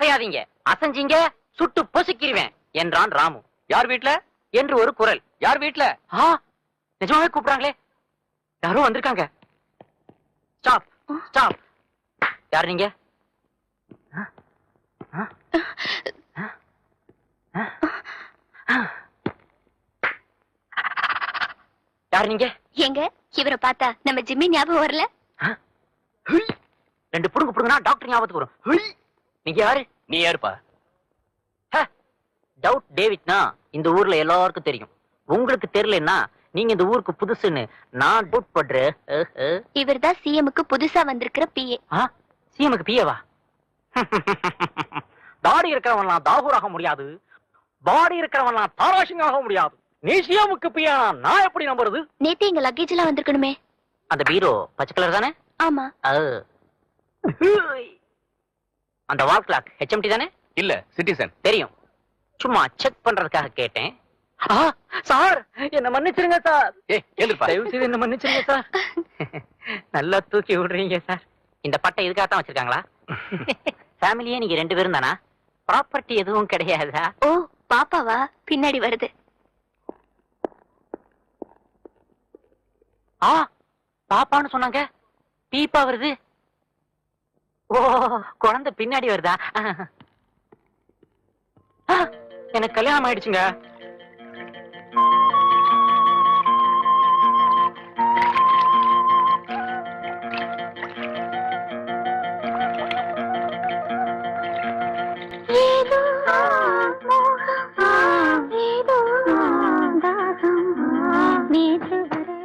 அசையாதீங்க, அசைஞ்சீங்க சுட்டு பொசுக்கிருவேன் என்றான் ராமு. யார் வீட்ல என்று ஒரு குரல். யார் வீட்ல? நிஜமாவே கூப்பிடுறாங்களே, யாரோ வந்திருக்காங்க. Stop stop. யார் நீங்க? யார் நீங்க? எங்க இவரை பார்த்தா நம்ம ஜிம்மி ஞாபகம் வரல? ரெண்டு புடுங்க புடுங்கனா டாக்டர் ஞாபகத்துக்கு வரும். நீங்க யாரு? நீ யாருப்பா? டவுட் டேவிட்னா இந்த ஊர்ல எல்லாருக்கும் தெரியும். உங்களுக்கு தெரியலன்னா நீங்க இந்த ஊருக்கு புதுசுன்னு நான் டவுட் பண்றேன். இவர்தான் சிஎம்க்கு புதுசா வந்திருக்கிற பிஏ. சிஎம்க்கு பிஏவா? தாடி இருக்கிறவன்லாம் தாகூராக முடியாது, பாடி இருக்கிறவன்லாம் தாராசிங் ஆக முடியாது. நீ சிஎம்க்கு பிஏ, நான் எப்படி நம்புறது? நேத்து எங்க லக்கேஜ் எல்லாம் வந்திருக்கணுமே. அந்த பீரோ பச்சை கலர் தானே? ஆமா. அந்த வால் கிளாக் HMT தானே? இல்ல, சிட்டிசன். தெரியும், சும்மா செக் பண்றதுக்காக கேட்டேன். சார் என்ன மன்னிச்சிருங்க சார். தயவு செய்து என்ன மன்னிச்சிருங்க சார். நல்லா தூக்கி விடுறீங்க சார். இந்த பட்டை இதுக்காகத்தான் வச்சிருக்காங்களா? ஃபேமிலியே நீங்க 2 பேரும் தானா? ப்ராப்பர்ட்டி எதுவும் கிடையாதா? ஓ, பாப்பாவா? பின்னாடி வருது. பாப்பான்னு சொன்னாங்க, பீப்பா வருது. ஓ, குழந்தை பின்னாடி வருதா? எனக்கு கல்யாணம் ஆயிடுச்சுங்க.